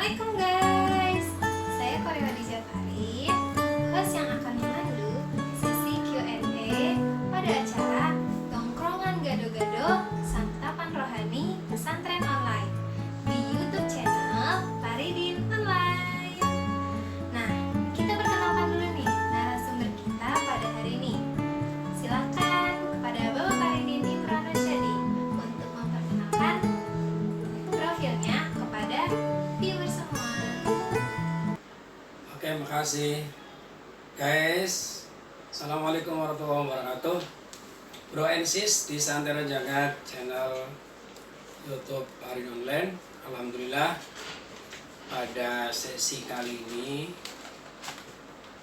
Assalamualaikum guys, saya Korea Dijatari, host yang akan memandu sesi Q&A pada acara Tongkrongan Gado-Gado Santapan Rohani Pesantren Online di YouTube channel Faridin Online. Nah, kita perkenalkan dulu nih narasumber kita pada hari ini. Silakan kepada Bapak Faridin Imran Rasyadi untuk memperkenalkan profilnya kepada viewers semua. Oke, makasih guys. Assalamualaikum warahmatullahi wabarakatuh. Bro and sis di Santero Jagat channel YouTube Faridin Online. Alhamdulillah pada sesi kali ini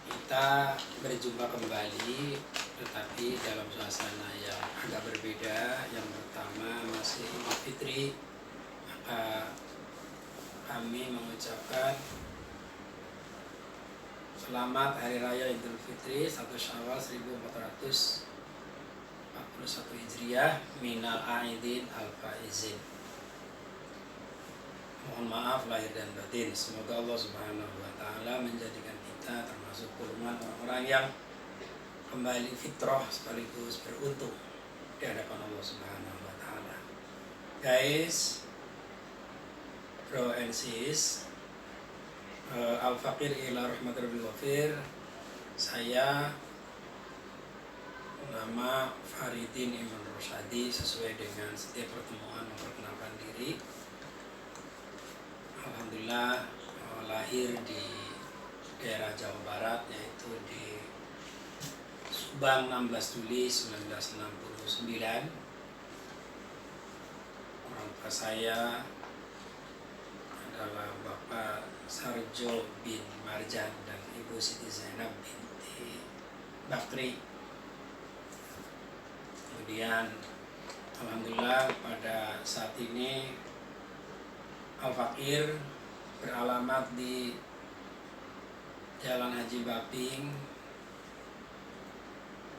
kita berjumpa kembali, tetapi dalam suasana yang agak berbeda. Yang pertama masih Idul Fitri, maka kami mengucapkan selamat Hari Raya Idul Fitri 1 Syawal 1441 Hijriah, minal aidin al faizin. Mohon maaf lahir dan batin. Semoga Allah Subhanahu wa taala menjadikan kita termasuk golongan orang-orang yang kembali fitrah sekaligus beruntung di hadapan Allah Subhanahu wa taala. Guys, bro and sis, Al-Faqir ila rahmatir rabbil ghafir. Saya nama Faridin Imran Rasyadi, sesuai dengan setiap pertemuan memperkenalkan diri. Alhamdulillah lahir di daerah Jawa Barat, yaitu di Subang 16 Juli 1969. Orang tua saya adalah Bapak Sarjo bin Marjan dan Ibu Siti Zainab binti Bakri. Kemudian alhamdulillah pada saat ini Al-Faqir beralamat di Jalan Haji Baping,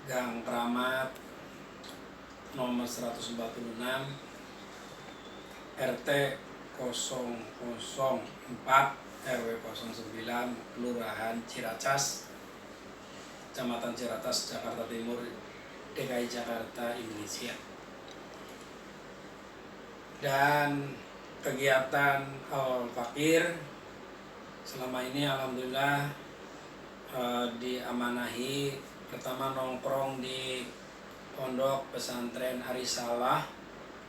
Gang Kramat nomor 146, RT 004 RW 09, Kelurahan Ciracas, Kecamatan Ciracas, Jakarta Timur, DKI Jakarta, Indonesia. Dan kegiatan Al-Faqir selama ini alhamdulillah diamanahi, pertama nongkrong di Pondok Pesantren Arisalah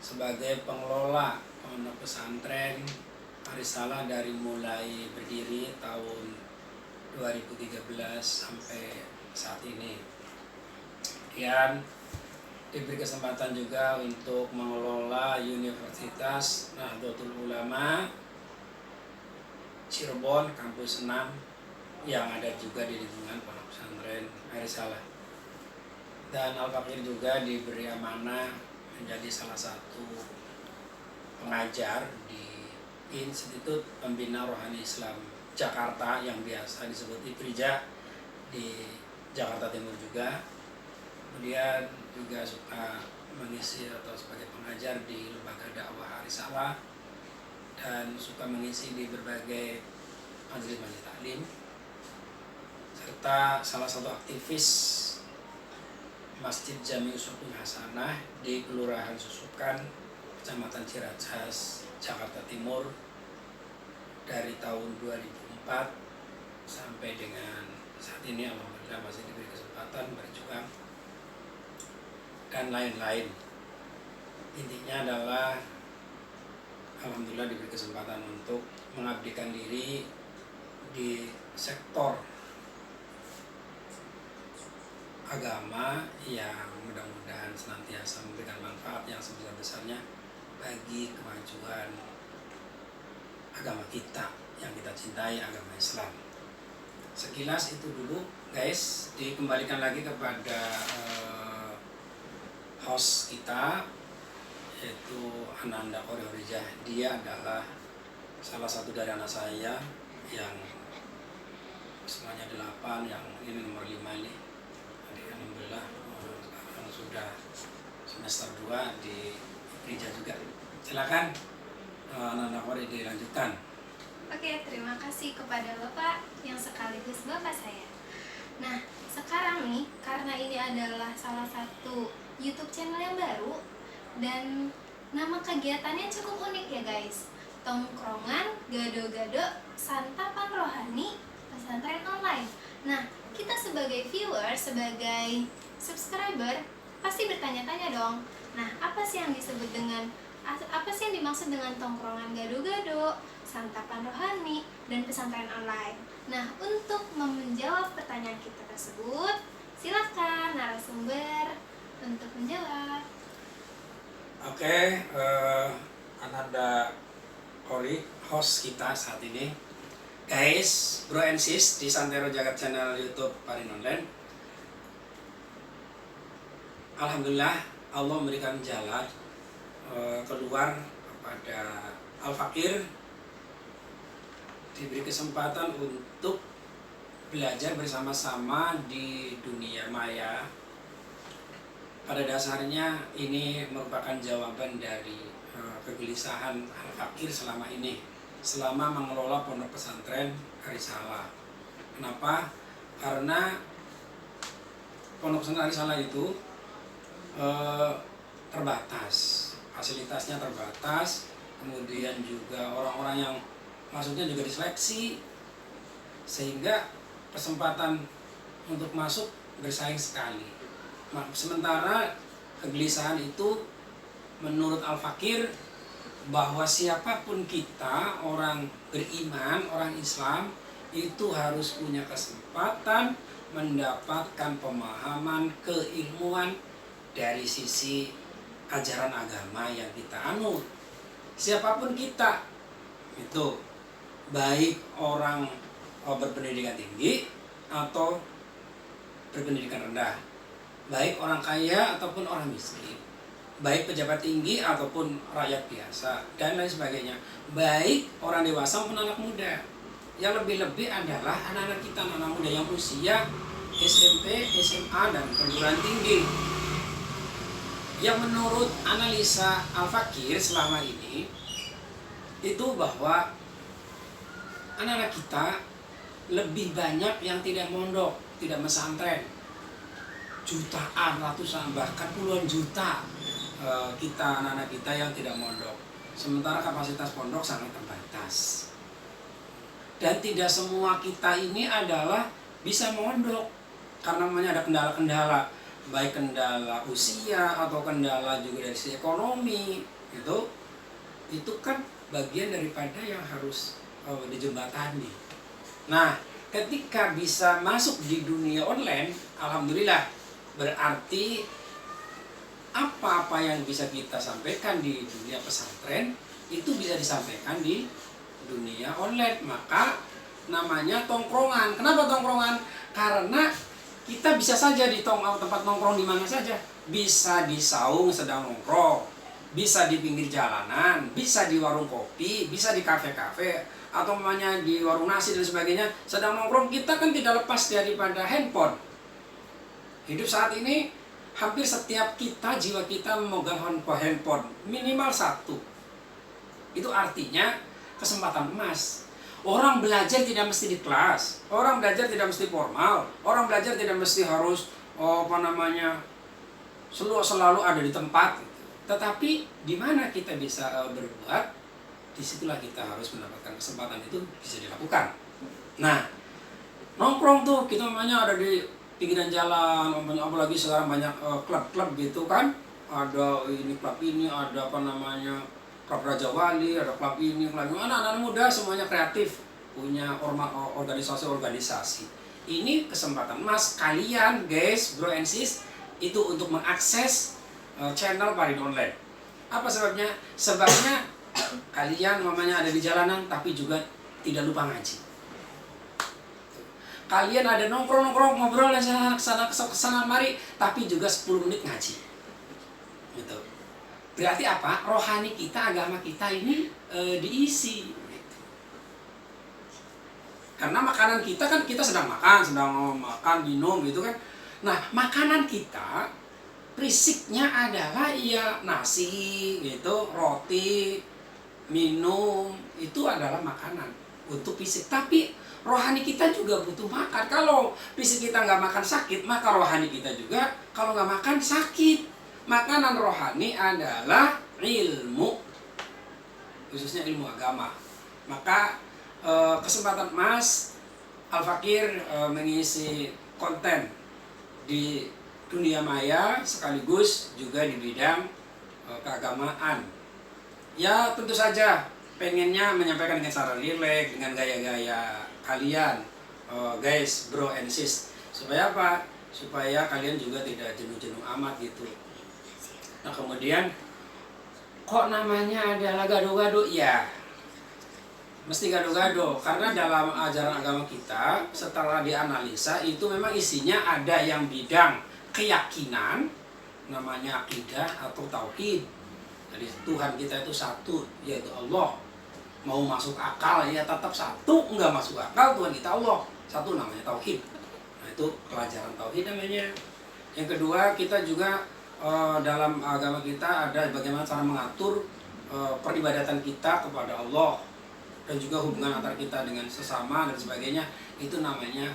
sebagai pengelola pondok pesantren Arisalah dari mulai berdiri tahun 2013 sampai saat ini. Kemudian diberi kesempatan juga untuk mengelola Universitas Nahdlatul Ulama Cirebon kampus 6 yang ada juga di lingkungan pondok pesantren Arisalah. Dan Al-Faqir juga diberi amanah menjadi salah satu pengajar di Institut Pembina Rohani Islam Jakarta yang biasa disebut IPRIJA di Jakarta Timur juga. Kemudian juga suka mengisi atau sebagai pengajar di lembaga dakwah Arisalah dan suka mengisi di berbagai majelis taklim, serta salah satu aktivis Masjid Jami Uswatun Hasanah di Kelurahan Susukan, Kecamatan Ciracas, Jakarta Timur dari tahun 2004 sampai dengan saat ini. Alhamdulillah masih diberi kesempatan berjuang dan lain-lain. Intinya adalah alhamdulillah diberi kesempatan untuk mengabdikan diri di sektor agama yang mudah-mudahan senantiasa memberikan manfaat yang sebesar-besarnya bagi kemajuan agama kita yang kita cintai, agama Islam. Sekilas itu dulu guys, dikembalikan lagi kepada host kita, yaitu Ananda Koreorijah. Dia adalah salah satu dari anak saya yang semuanya 8, yang ini nomor 5 ini. Alhamdulillah sekarang sudah semester 2 di gereja juga. Silakan Ananda Koreorijah dilanjutkan. Oke, terima kasih kepada Bapak yang sekaligus Bapak saya. Nah, sekarang nih, karena ini adalah salah satu YouTube channel yang baru dan nama kegiatannya cukup unik ya guys. Tongkrongan Gado-Gado Santapan Rohani Pesantren Online. Nah, kita sebagai viewer, sebagai subscriber pasti bertanya-tanya dong. Nah, apa sih yang dimaksud dengan tongkrongan gado-gado, santapan rohani, dan pesantren online? Nah, untuk menjawab pertanyaan kita tersebut, silakan narasumber untuk menjawab. Oke, Ananda Kori, host kita saat ini. Guys, bro and sis di Santero Jagat channel YouTube Parin Online. Alhamdulillah Allah memberikan jalan keluar kepada Al-Fakir, diberi kesempatan untuk belajar bersama-sama di dunia maya. Pada dasarnya ini merupakan jawaban dari kegelisahan Al-Fakir selama ini, selama mengelola pondok pesantren Arisalah. Kenapa? Karena pondok pesantren Arisalah itu terbatas, fasilitasnya terbatas, kemudian juga orang-orang yang masuknya juga diseleksi, sehingga kesempatan untuk masuk bersaing sekali. Sementara kegelisahan itu menurut Al-Fakir bahwa siapapun kita, orang beriman, orang Islam, itu harus punya kesempatan mendapatkan pemahaman, keilmuan dari sisi ajaran agama yang kita anut. Siapapun kita, itu baik orang berpendidikan tinggi atau berpendidikan rendah, baik orang kaya ataupun orang miskin, baik pejabat tinggi ataupun rakyat biasa, dan lain sebagainya, baik orang dewasa maupun anak muda. Yang lebih-lebih adalah anak-anak kita, anak muda yang usia SMP, SMA, dan perguruan tinggi. Yang menurut analisa Al-Fakir selama ini itu bahwa anak-anak kita lebih banyak yang tidak mondok, tidak mesantren. Jutaan, ratusan, bahkan puluhan juta kita, anak-anak kita yang tidak mondok. Sementara kapasitas pondok sangat terbatas. Dan tidak semua kita ini adalah bisa mondok, karena namanya ada kendala-kendala, baik kendala usia atau kendala juga dari sisi ekonomi. Itu kan bagian daripada yang harus dijembatani. Nah, ketika bisa masuk di dunia online, alhamdulillah, berarti apa-apa yang bisa kita sampaikan di dunia pesantren itu bisa disampaikan di dunia online. Maka namanya tongkrongan. Kenapa tongkrongan? Karena kita bisa saja di tempat nongkrong di mana saja. Bisa di saung sedang nongkrong, bisa di pinggir jalanan, bisa di warung kopi, bisa di kafe-kafe, atau namanya di warung nasi dan sebagainya. Sedang nongkrong, kita kan tidak lepas daripada handphone. Hidup saat ini hampir setiap kita, jiwa kita memegang handphone minimal satu. Itu artinya kesempatan emas. Orang belajar tidak mesti di kelas, orang belajar tidak mesti formal, orang belajar tidak mesti harus selalu ada di tempat. Tetapi di mana kita bisa berbuat, disitulah kita harus mendapatkan kesempatan, itu bisa dilakukan. Nah, nongkrong tuh kita namanya ada di pinggiran jalan, apalagi sekarang banyak klub-klub gitu kan. Ada ini klub ini, ada klub Raja Wali, ada klub ini, klub ini. Anak-anak muda semuanya kreatif, punya organisasi-organisasi. Ini kesempatan emas kalian guys, bro and sis, itu untuk mengakses channel Parin Online. Apa sebabnya? Sebabnya kalian ada di jalanan tapi juga tidak lupa ngaji. Kalian ada nongkrong-nongkrong, ngobrol kesana mari, tapi juga 10 menit ngaji. Gitu. Berarti apa? Rohani kita, agama kita ini diisi. Gitu. Karena makanan kita kan, kita sedang makan, minum gitu kan. Nah, makanan kita prinsipnya adalah ya nasi gitu, roti, minum, itu adalah makanan. untuk fisik, tapi rohani kita juga butuh makan. Kalau fisik kita nggak makan sakit, maka rohani kita juga kalau nggak makan sakit. Makanan rohani adalah ilmu, khususnya ilmu agama. Maka kesempatan emas Al-Fakir mengisi konten di dunia maya sekaligus juga di bidang keagamaan. Ya tentu saja pengennya menyampaikan dengan cara rileks, dengan gaya-gaya kalian, guys, bro and sis. Supaya apa? Supaya kalian juga tidak jenuh-jenuh amat gitu. Nah kemudian kok namanya adalah gado-gado? Ya mesti gado-gado, karena dalam ajaran agama kita setelah dianalisa itu memang isinya ada yang bidang keyakinan, namanya akidah atau tauhid. Jadi Tuhan kita itu satu, yaitu Allah. Mau masuk akal ya tetap satu, enggak masuk akal Tuhan kita Allah satu, namanya tauhid. Nah itu pelajaran tauhid namanya. Yang kedua, kita juga dalam agama kita ada bagaimana cara mengatur peribadatan kita kepada Allah, dan juga hubungan antara kita dengan sesama dan sebagainya. Itu namanya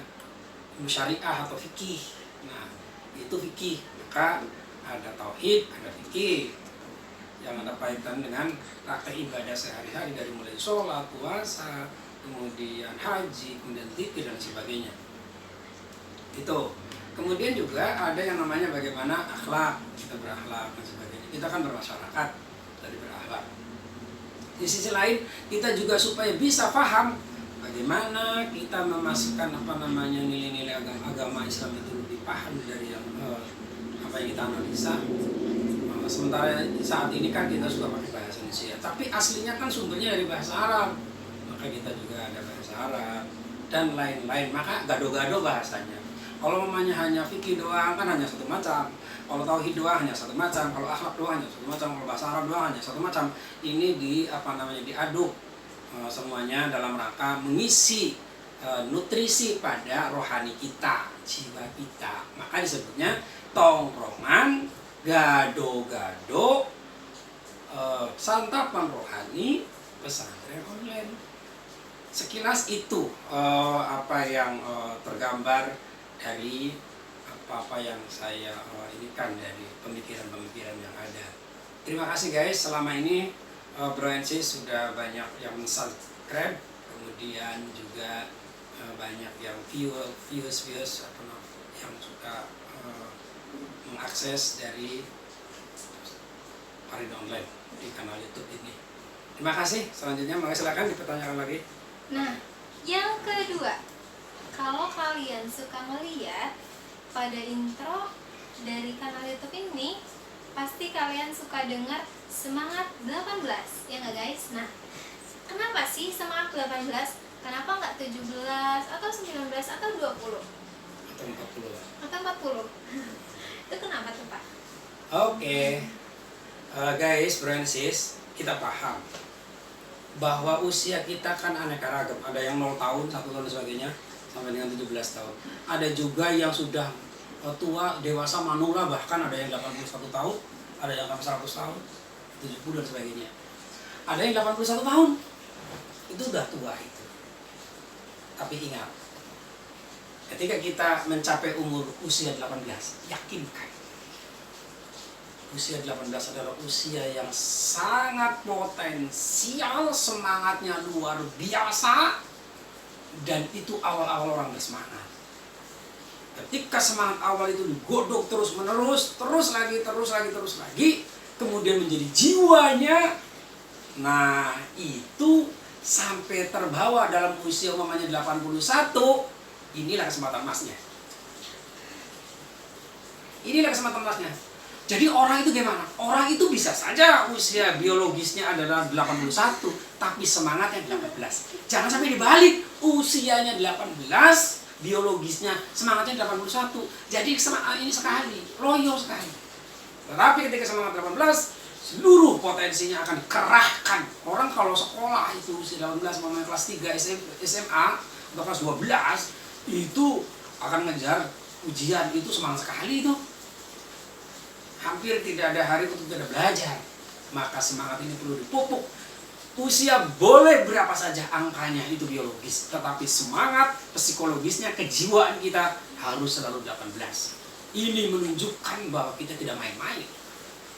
syariah atau fikih. Nah itu fikih. Maka ada tauhid, ada fikih yang ada kaitan dengan praktek ibadah sehari-hari, dari mulai sholat, puasa, kemudian haji, kemudian zikir dan sebagainya. Itu. Kemudian juga ada yang namanya bagaimana akhlak, kita berakhlak dan sebagainya. Kita kan bermasyarakat dari berakhlak. Di sisi lain kita juga supaya bisa paham bagaimana kita memasukkan nilai-nilai agama Islam itu lebih paham dari yang apa yang kita analisa. Sementara saat ini kan kita suka pakai bahasa Indonesia, tapi aslinya kan sumbernya dari bahasa Arab. Maka kita juga ada bahasa Arab dan lain-lain. Maka gado-gado bahasanya. Kalau mamanya hanya fikih doang kan hanya satu macam. Kalau tauhid doang hanya satu macam. Kalau akhlak doang hanya satu macam. Kalau bahasa Arab doang hanya satu macam. Ini diaduk semuanya dalam rangka mengisi nutrisi pada rohani kita, jiwa kita. Maka disebutnya tongkrongan gado-gado santapan rohani pesantren online. Sekilas itu apa yang tergambar dari apa yang saya inikan dari pemikiran-pemikiran yang ada. Terima kasih guys, selama ini Bro and Sis sudah banyak yang subscribe, kemudian juga banyak yang views yang suka mengakses dari Farid Online di kanal YouTube ini. Terima kasih. Selanjutnya silakan dipertanyakan lagi. Nah, yang kedua, kalau kalian suka melihat pada intro dari kanal YouTube ini, pasti kalian suka dengar semangat 18, ya nggak guys? Nah, kenapa sih semangat 18? Kenapa nggak 17 atau 19 atau 20? Atau 40 lah. Atau 40? Itu kenapa tuh Pak? Oke. Guys, Bro and Sis, kita paham bahwa usia kita kan aneka ragam. Ada yang 0 tahun, 1 tahun dan sebagainya, sampai dengan 17 tahun. Ada juga yang sudah tua, dewasa, manula, bahkan ada yang 81 tahun, ada yang sampai 100 tahun, 70 dan sebagainya. Ada yang 81 tahun, itu udah tua itu. Tapi ingat, ketika kita mencapai umur usia 18, yakinkan usia 18 adalah usia yang sangat potensial, semangatnya luar biasa, dan itu awal-awal orang bersemangat. Ketika semangat awal itu digodok terus-menerus, terus lagi, kemudian menjadi jiwanya, nah itu sampai terbawa dalam usia umpamanya 81, inilah kesempatan emasnya. Inilah kesempatan emasnya. Jadi orang itu gimana? Orang itu bisa saja usia biologisnya adalah 81, tapi semangatnya 18. Jangan sampai dibalik, usianya 18, biologisnya semangatnya 81. Jadi ini sekali, loyo sekali. Tetapi ketika semangat 18, seluruh potensinya akan dikerahkan. Orang kalau sekolah itu usia 18, mamanya kelas 3 SMA atau kelas 12, itu akan ngejar ujian, itu semangat sekali itu. Hampir tidak ada hari untuk tidak belajar. Maka semangat ini perlu dipupuk Usia boleh berapa saja angkanya, itu biologis, tetapi semangat psikologisnya, kejiwaan kita harus selalu 18. Ini menunjukkan bahwa kita tidak main-main.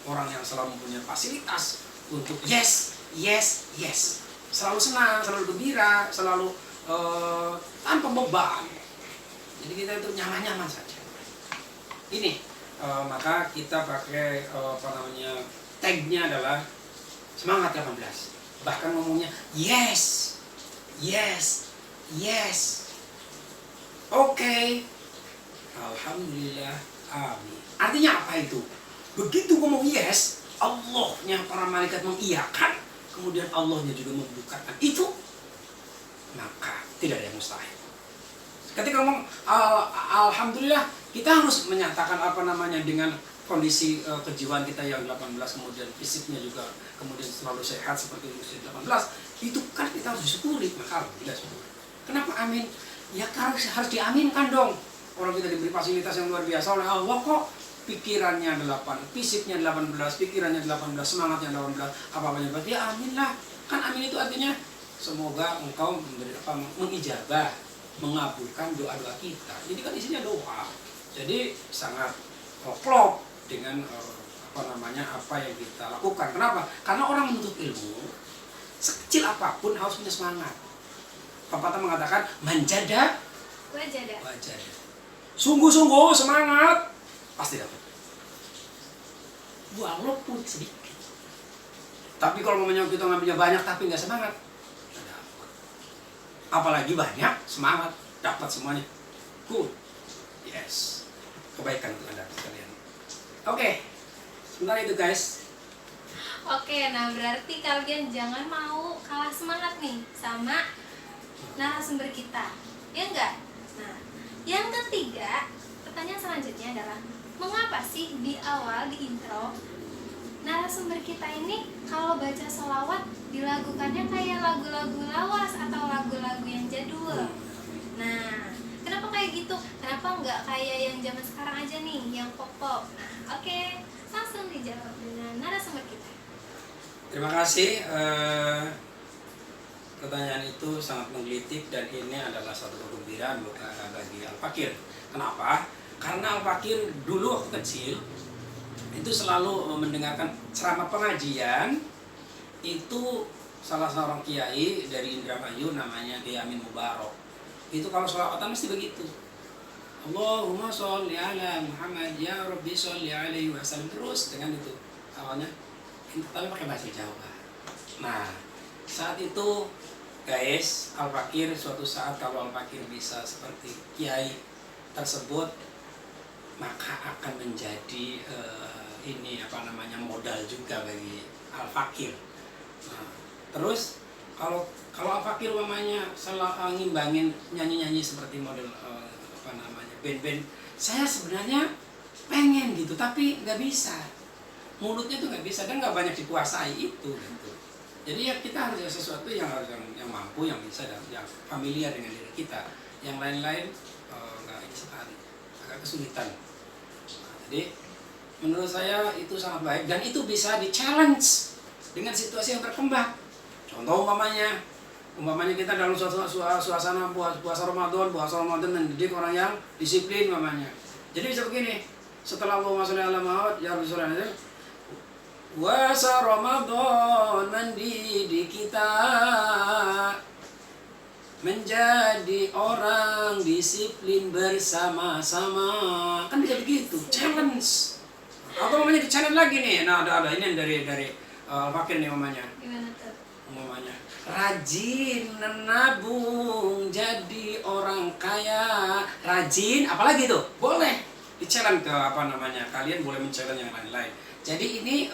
Orang yang selalu mempunyai fasilitas untuk yes, yes, yes, selalu senang, selalu gembira, selalu tanpa beban. Jadi kita itu nyaman-nyaman saja. Ini maka kita pakai tagnya adalah semangat 18. Bahkan ngomongnya yes, yes, yes. Oke. Alhamdulillah, amin. Artinya apa itu? Begitu ngomong yes, Allahnya para malaikat mengiyakan, kemudian Allahnya juga membukakan itu, maka tidak ada yang mustahil. Ketika ngomong alhamdulillah, kita harus menyatakan dengan kondisi kejiwaan kita yang 18, kemudian fisiknya juga kemudian selalu sehat seperti usia 18, itu kan kita harus disyukuri, maka alhamdulillah syukur. Kenapa amin? Ya harus diaminkan dong. Orang kita diberi fasilitas yang luar biasa oleh Allah kok. Pikirannya 8, fisiknya 18, pikirannya 18, semangatnya 18, apa-apanya berarti ya amin lah. Kan amin itu artinya semoga engkau mengijabah, mengabulkan doa-doa kita. Jadi kan isinya doa. Jadi sangat klop dengan apa yang kita lakukan. Kenapa? Karena orang menuntut ilmu sekecil apapun harus punya semangat. Pepatah mengatakan manjada wajada. Sungguh-sungguh semangat pasti dapat. Walaupun sedikit. Tapi kalau kita ngambilnya banyak tapi nggak semangat, nggak dapat. Apalagi banyak semangat dapat semuanya. Good. Yes. Kebaikan untuk Anda sekalian. Oke. Sebentar itu guys. Oke, nah berarti kalian jangan mau kalah semangat nih sama narasumber kita, ya enggak? Nah, yang ketiga, pertanyaan selanjutnya adalah mengapa sih di awal, di intro, narasumber kita ini kalau baca sholawat dilakukannya kayak lagu-lagu lawas atau lagu-lagu yang jadul? Nah, kenapa kayak gitu? Kenapa nggak kayak yang zaman sekarang aja nih, yang pop-pop? Nah, oke, langsung dijawab dengan narasumber kita. Terima kasih. Pertanyaan itu sangat menggelitik dan ini adalah suatu kegembiraan bagi Al-Fakir. Kenapa? Karena Al-Fakir dulu waktu kecil itu selalu mendengarkan ceramah pengajian. Itu salah seorang kiai dari Indramayu namanya Kiai Amin Mubarok. Itu kalau sholawatan mesti begitu. Allahumma sholli ala Muhammad ya Rabbi sholli alaihi wasallam, terus dengan itu awalnya, tapi pakai bahasa Jawa. Nah, saat itu guys, Al-Fakir suatu saat kalau Al-Fakir bisa seperti kiai tersebut, maka akan menjadi modal juga bagi Al-Fakir. Nah, terus kalau Al-Fakir umpamanya ngimbangin nyanyi-nyanyi seperti model band-band, saya sebenarnya pengen gitu tapi nggak bisa, mulutnya tuh nggak bisa dan nggak banyak dikuasai itu gitu. Jadi ya kita harus sesuatu yang mampu, yang bisa dan yang familiar dengan diri kita. Yang lain-lain nggak ini sekali, agak kesulitan. Nah, jadi menurut saya itu sangat baik dan itu bisa di-challenge dengan situasi yang berkembang. Contoh umpamanya kita dalam suasana puasa Ramadan mendidik orang yang disiplin umpamanya. Jadi bisa begini, setelah Allahumma sholli ala Muhammad ya Rabbi sholli alaihi puasa Ramadan mendidik kita menjadi orang disiplin bersama-sama. Kan bisa begitu, challenge. Atau namanya di-challenge lagi nih. Nah, ada ini dari Fakir nih umpamanya. Gimana tuh? Umpamanya rajin menabung jadi orang kaya. Rajin, apalagi tuh? Boleh di-challenge ke kalian boleh men-challenge yang lain-lain. Jadi ini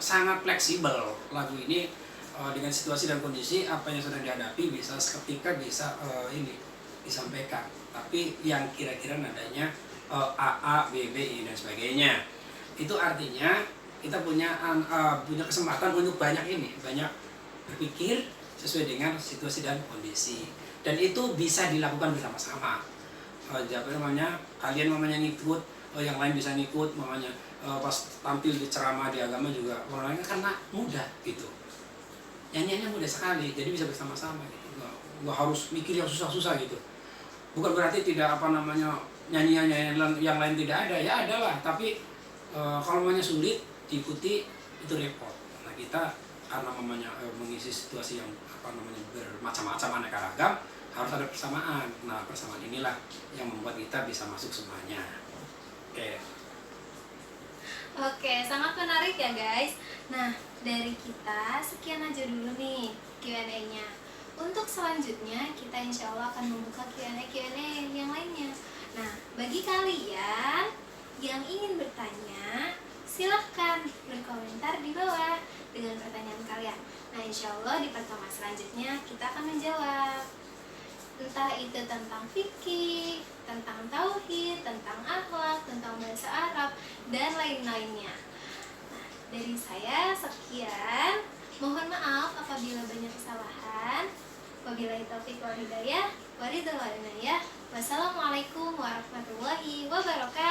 sangat fleksibel lagu ini dengan situasi dan kondisi apa yang sedang dihadapi bisa seketika bisa disampaikan. Tapi yang kira-kira nadanya A, B, I dan sebagainya. Itu artinya kita punya kesempatan untuk banyak berpikir sesuai dengan situasi dan kondisi. Dan itu bisa dilakukan bersama-sama. Kalian ngikut, yang lain bisa ngikut, pas tampil di ceramah di agama juga orang lain karena mudah gitu. nyanyiannya mudah sekali, jadi bisa bersama-sama gitu. Nggak harus mikir yang susah-susah gitu. Bukan berarti tidak apa namanya nyanyiannya yang lain tidak ada, ya ada lah. Tapi kalau namanya sulit diikuti itu repot. Nah kita karena namanya mengisi situasi yang apa namanya bermacam-macam aneka ragam, harus ada persamaan. Nah persamaan inilah yang membuat kita bisa masuk semuanya. Oke. Oke, sangat menarik ya guys. Nah, dari kita sekian aja dulu nih Q&A-nya. Untuk selanjutnya kita insya Allah akan membuka Q&A yang lainnya. Nah, bagi kalian yang ingin bertanya, silahkan berkomentar di bawah dengan pertanyaan kalian. Nah, insya Allah di pertemuan selanjutnya kita akan menjawab. Entah itu tentang fikih, tentang tauhid, tentang akhlak, tentang bahasa Arab, dan lain-lainnya. Nah, dari saya sekian. Mohon maaf apabila banyak kesalahan. Wabillahi taufiq wal hidayah. Waridul walidayah. Wassalamualaikum warahmatullahi wabarakatuh.